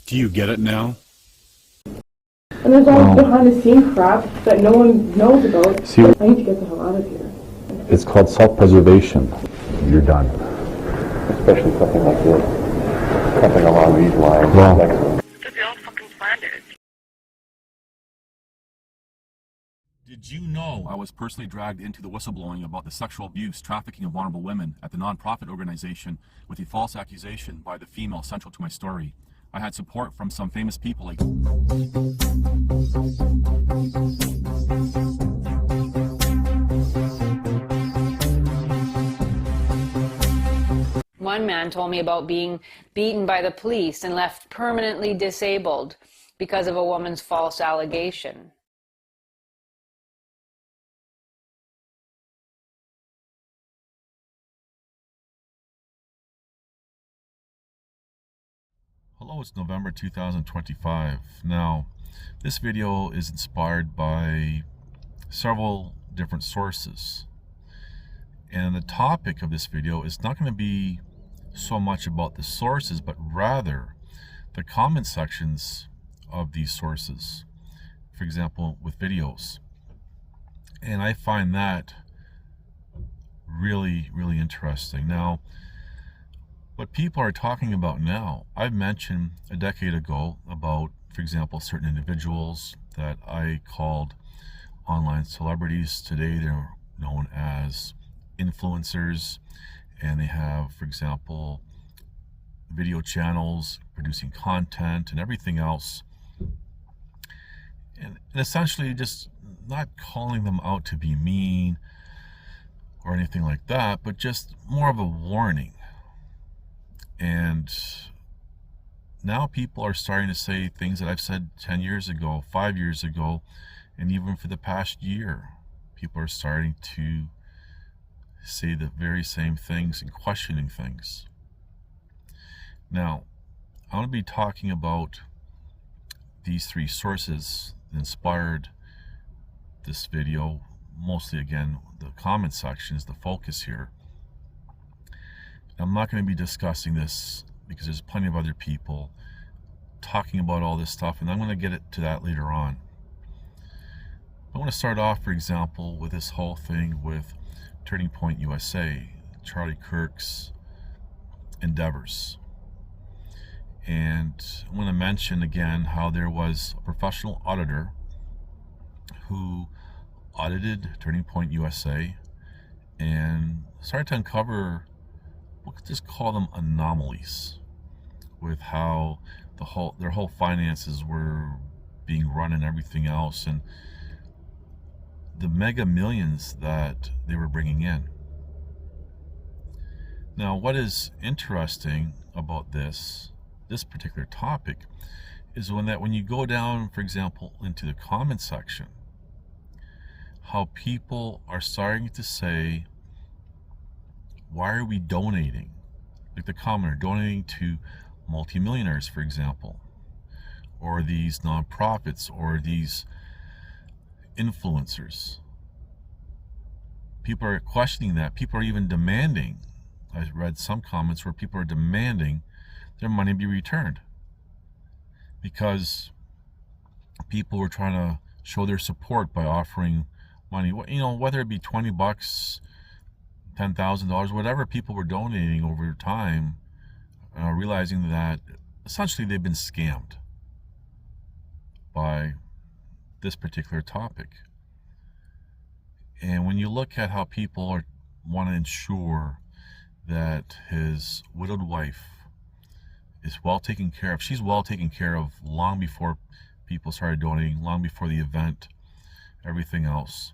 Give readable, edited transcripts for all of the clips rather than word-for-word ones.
Do you get it now? And there's all behind the scene crap that no one knows about. See, I need to get the hell out of here. it's called self-preservation. You're done. Especially something like this. Something along these lines. Well, Because they all fucking planned it. Did you know I was personally dragged into the whistleblowing about the sexual abuse, trafficking of vulnerable women at the non-profit organization with a false accusation by the female central to my story? I had support from some famous people like... One man told me about being beaten by the police and left permanently disabled because of a woman's false allegation. Hello, it's November 2025. Now, this video is inspired by several different sources. And the topic of this video is not going to be so much about the sources, but rather the comment sections of these sources. For example, with videos. And I find that really, really interesting. Now, what people are talking about now, I've mentioned a decade ago about, for example, certain individuals that I called online celebrities. Today they're known as influencers, and they have, for example, video channels, producing content and everything else. And essentially just not calling them out to be mean or anything like that, but just more of a warning. And now people are starting to say things that I've said 10 years ago, 5 years ago, and even for the past year. People are starting to say the very same things and questioning things. Now, I want to be talking about these three sources that inspired this video. Mostly, again, the comment section is the focus here. I'm not going to be discussing this because there's plenty of other people talking about all this stuff, and I'm going to get to that later on. I want to start off, for example, with this whole thing with Turning Point USA, Charlie Kirk's endeavors. And I want to mention again how there was a professional auditor who audited Turning Point USA and started to uncover, we'll just call them anomalies, with how their whole finances were being run and everything else, and the mega millions that they were bringing in. Now, what is interesting about this particular topic is when you go down, for example, into the comment section, how people are starting to say, why are we donating? Like the commenter, donating to multimillionaires, for example, or these nonprofits, or these influencers. People are questioning that. People are even demanding, I read some comments where people are demanding their money be returned because people were trying to show their support by offering money, you know, whether it be $20, $10,000, whatever people were donating over time, realizing that essentially they've been scammed by this particular topic. And when you look at how people want to ensure that his widowed wife is well taken care of, she's well taken care of long before people started donating, long before the event, everything else.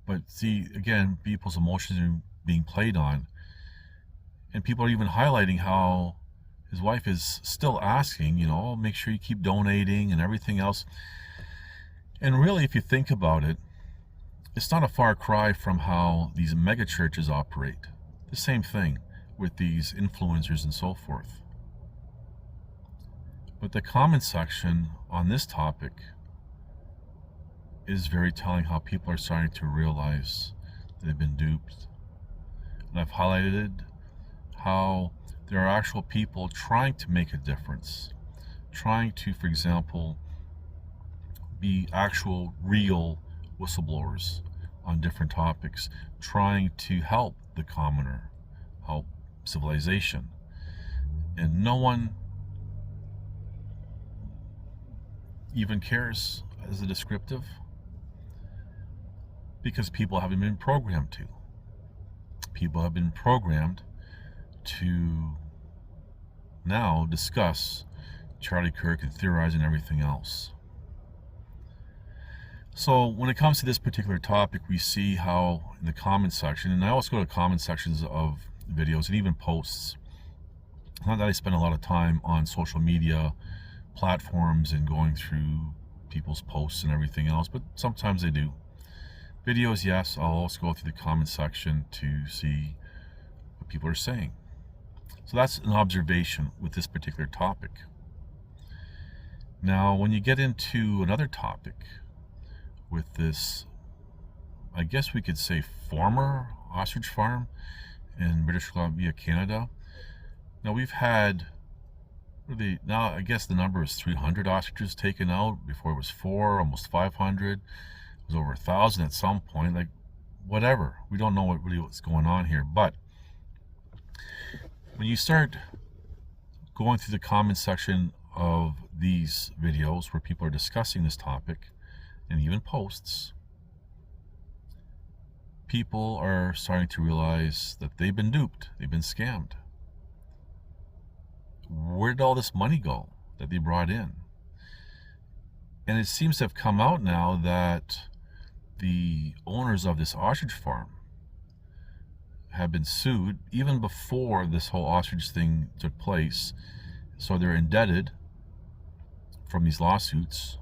But see, again, people's emotions are being played on, and people are even highlighting how his wife is still asking, you know, make sure you keep donating and everything else. And really, if you think about it, it's not a far cry from how these mega churches operate. The same thing with these influencers and so forth. But the comment section on this topic is very telling, how people are starting to realize that they've been duped. And I've highlighted how there are actual people trying to make a difference, trying to, for example, be actual, real whistleblowers on different topics, trying to help the commoner, help civilization. And no one even cares as a descriptive, because people haven't been programmed to. People have been programmed to now discuss Charlie Kirk and theorize and everything else. So when it comes to this particular topic, we see how in the comment section, and I also go to comment sections of videos and even posts. Not that I spend a lot of time on social media platforms and going through people's posts and everything else, but sometimes I do. Videos, yes, I'll also go through the comment section to see what people are saying. So that's an observation with this particular topic. Now, when you get into another topic with this, I guess we could say former ostrich farm in British Columbia, Canada. Now we've had, now I guess the number is 300 ostriches taken out. Before it was 4, almost 500. It was over 1,000 at some point. Like, whatever. We don't know what's going on here. But when you start going through the comment section of these videos where people are discussing this topic, and even posts, people are starting to realize that they've been duped, they've been scammed. Where did all this money go that they brought in? And it seems to have come out now that the owners of this ostrich farm have been sued even before this whole ostrich thing took place. So they're indebted from these lawsuits,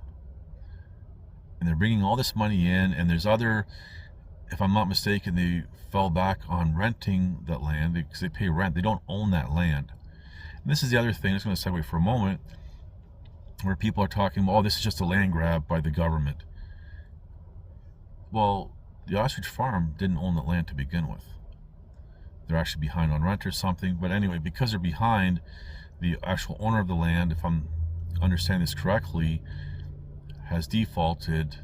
and they're bringing all this money in, and there's other, if I'm not mistaken, they fell back on renting that land because they pay rent. They don't own that land. And this is the other thing, I'm just going to segue for a moment, where people are talking, oh, this is just a land grab by the government. Well, the ostrich farm didn't own the land to begin with. They're actually behind on rent or something. But anyway, because they're behind, the actual owner of the land, if I'm understanding this correctly, has defaulted,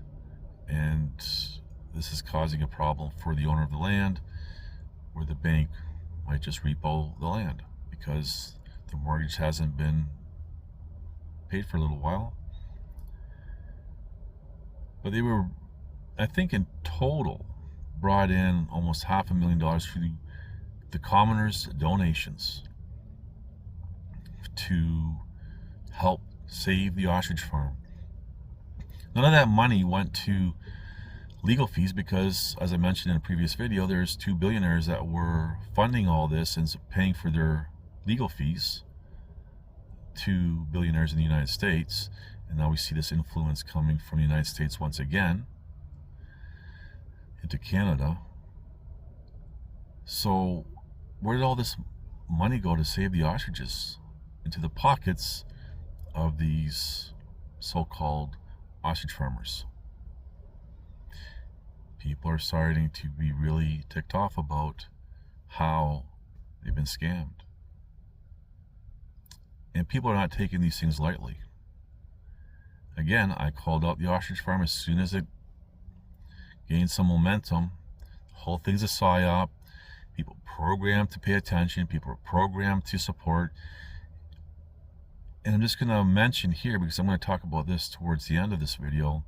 and this is causing a problem for the owner of the land, where the bank might just repo the land because the mortgage hasn't been paid for a little while. But they were, I think in total, brought in almost $500,000 through the commoners' donations to help save the ostrich farm. None of that money went to legal fees because, as I mentioned in a previous video, there's 2 billionaires that were funding all this and paying for their legal fees to billionaires in the United States. And now we see this influence coming from the United States once again into Canada. So where did all this money go to save the ostriches? Into the pockets of these so-called ostrich farmers. People are starting to be really ticked off about how they've been scammed. And people are not taking these things lightly. Again, I called out the ostrich farm as soon as it gained some momentum. The whole thing's a psyop. People programmed to pay attention. People are programmed to support. And I'm just going to mention here, because I'm going to talk about this towards the end of this video,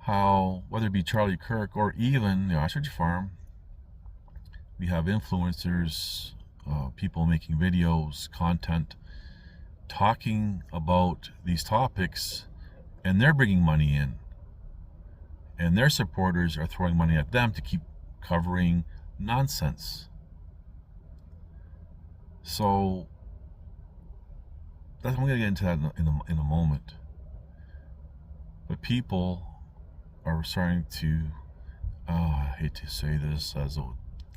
how, whether it be Charlie Kirk or even the ostrich farm, we have influencers, people making videos, content, talking about these topics, and they're bringing money in. And their supporters are throwing money at them to keep covering nonsense. So I'm going to get into that in a moment. But people are starting to, I hate to say this as a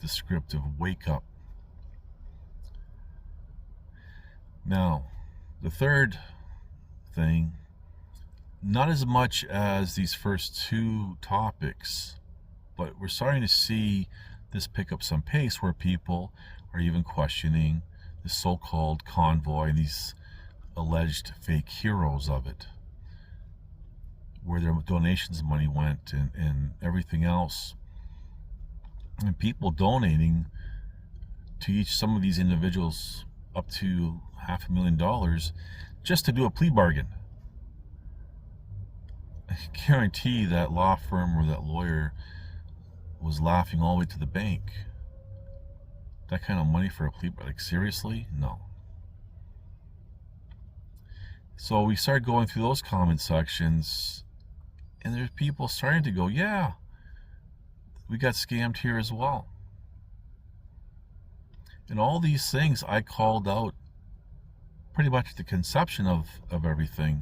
descriptive, wake up. Now, the third thing, not as much as these first two topics, but we're starting to see this pick up some pace where people are even questioning this so-called convoy, these alleged fake heroes of it, where their donations money went and everything else. And people donating to each, some of these individuals, up to $500,000 just to do a plea bargain. I guarantee that law firm or that lawyer was laughing all the way to the bank. That kind of money for a plea, like seriously? No. So we started going through those comment sections, and there's people starting to go, yeah, we got scammed here as well. And all these things I called out pretty much the conception of everything.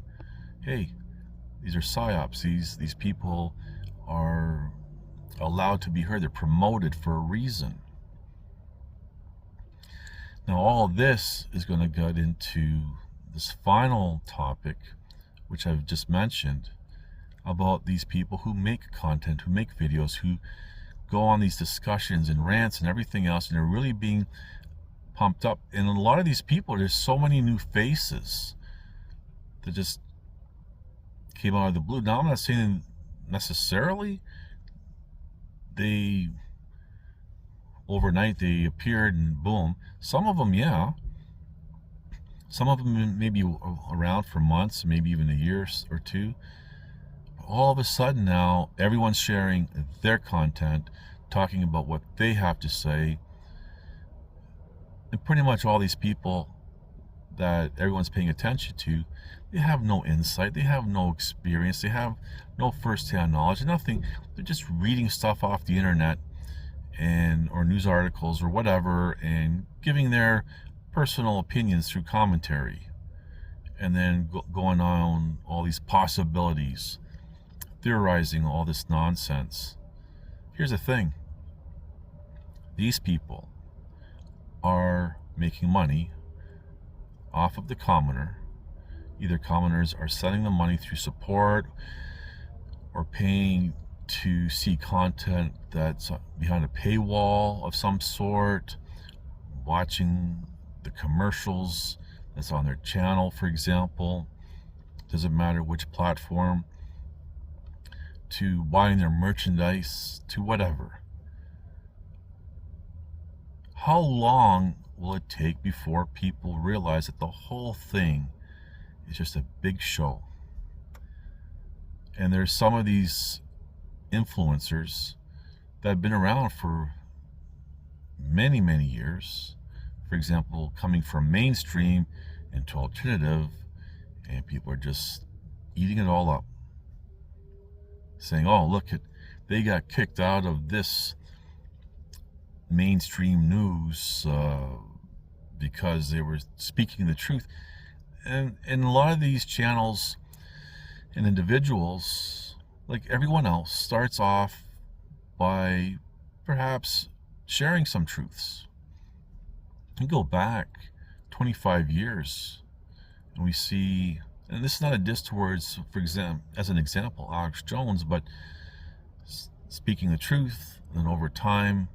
Hey, these are psyops. These people are allowed to be heard. They're promoted for a reason. Now all of this is going to get into this final topic, which I've just mentioned, about these people who make content, who make videos, who go on these discussions and rants and everything else, and they're really being pumped up. And a lot of these people, there's so many new faces that just came out of the blue. Now I'm not saying necessarily they overnight they appeared and boom. Some of them, yeah. Some of them maybe around for months, maybe even a year or two. All of a sudden now, everyone's sharing their content, talking about what they have to say. And pretty much all these people that everyone's paying attention to, they have no insight, they have no experience, they have no first-hand knowledge, nothing. They're just reading stuff off the internet and or news articles or whatever, and giving their personal opinions through commentary, and then going on all these possibilities, theorizing all this nonsense. Here's the thing. These people are making money off of the commoner. Either commoners are sending them money through support or paying to see content that's behind a paywall of some sort, watching the commercials that's on their channel, for example. Doesn't matter which platform, to buying their merchandise, to whatever. How long will it take before people realize that the whole thing is just a big show? And there's some of these influencers that have been around for many, many years. For example, coming from mainstream into alternative, and people are just eating it all up. Saying, oh, look, they got kicked out of this mainstream news because they were speaking the truth. And a lot of these channels and individuals, like everyone else, starts off by perhaps sharing some truths. You go back 25 years and we see, and this is not a diss towards, for example, as an example, Alex Jones, but speaking the truth, and over time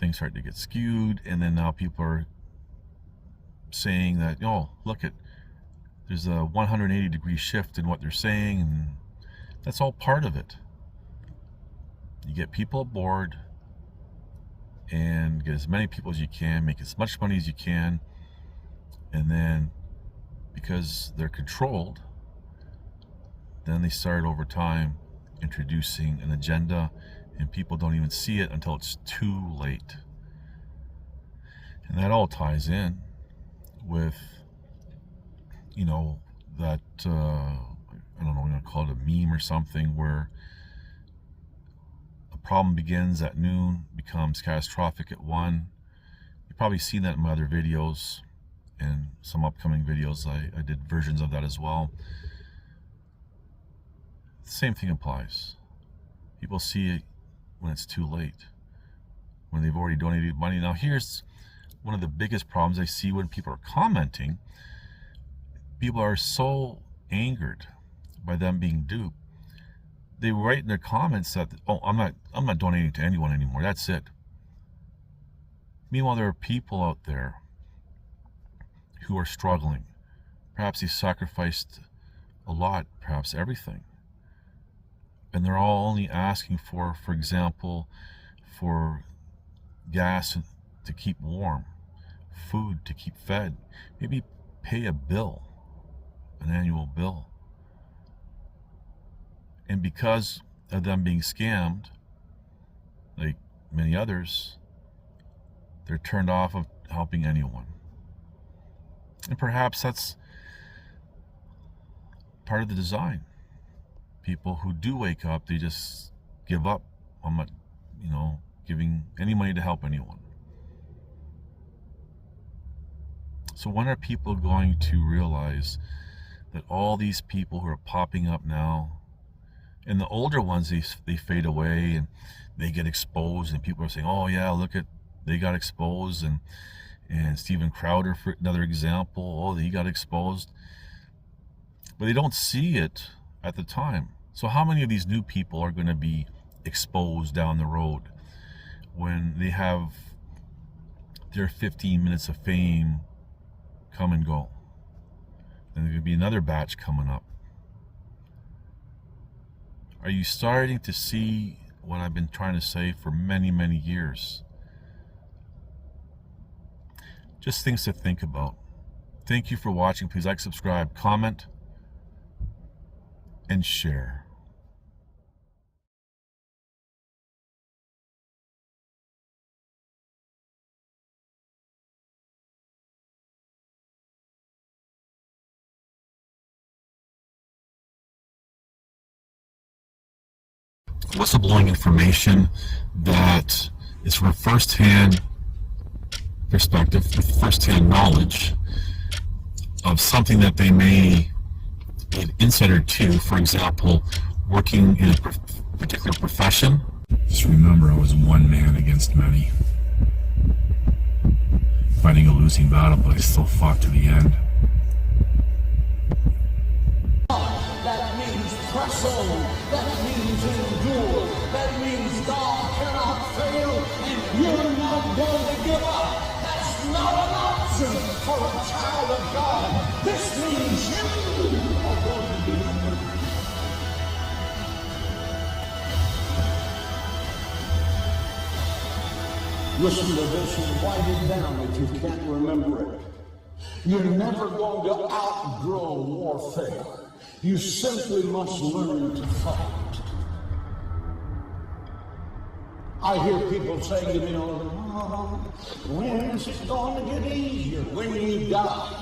things start to get skewed, and then now people are saying that, oh, look at, there's a 180-degree shift in what they're saying, and that's all part of it. You get people aboard and get as many people as you can, make as much money as you can, and then because they're controlled, then they start over time introducing an agenda, and people don't even see it until it's too late. And that all ties in with, you know, that I don't know, I'm going to call it a meme or something, where a problem begins at noon, becomes catastrophic at 1. You've probably seen that in my other videos and some upcoming videos. I did versions of that as well. The same thing applies. People see it when it's too late, when they've already donated money. Now here's one of the biggest problems I see when people are commenting. People are so angered by them being duped, they write in their comments that, oh, I'm not donating to anyone anymore, that's it. Meanwhile, there are people out there who are struggling. Perhaps they sacrificed a lot, perhaps everything. And they're all only asking for example, for gas to keep warm, food to keep fed, maybe pay a bill, an annual bill. And because of them being scammed, like many others, they're turned off of helping anyone. And perhaps that's part of the design. People who do wake up, they just give up on, giving any money to help anyone. So when are people going to realize that all these people who are popping up now, and the older ones, they fade away and they get exposed, and people are saying, oh yeah, look at, they got exposed, and Steven Crowder, for another example, oh, he got exposed. But they don't see it at the time. So how many of these new people are going to be exposed down the road when they have their 15 minutes of fame come and go? And there could be another batch coming up. Are you starting to see what I've been trying to say for many, many years? Just things to think about. Thank you for watching. Please like, subscribe, comment, and share. Whistleblowing information that is from first-hand perspective, with first-hand knowledge of something that they may be an insider to, for example, working in a particular profession. Just remember, I was one man against many, fighting a losing battle, but I still fought to the end. That means press on. That means endure. That means God cannot fail, and you're not going to give up. That's not an option for a child of God. This means you are going to be free. Listen to this and write it down if you can't remember it. You're never going to outgrow warfare. You simply must learn to fight. I hear people saying to me, oh, when is it going to get easier? When you die.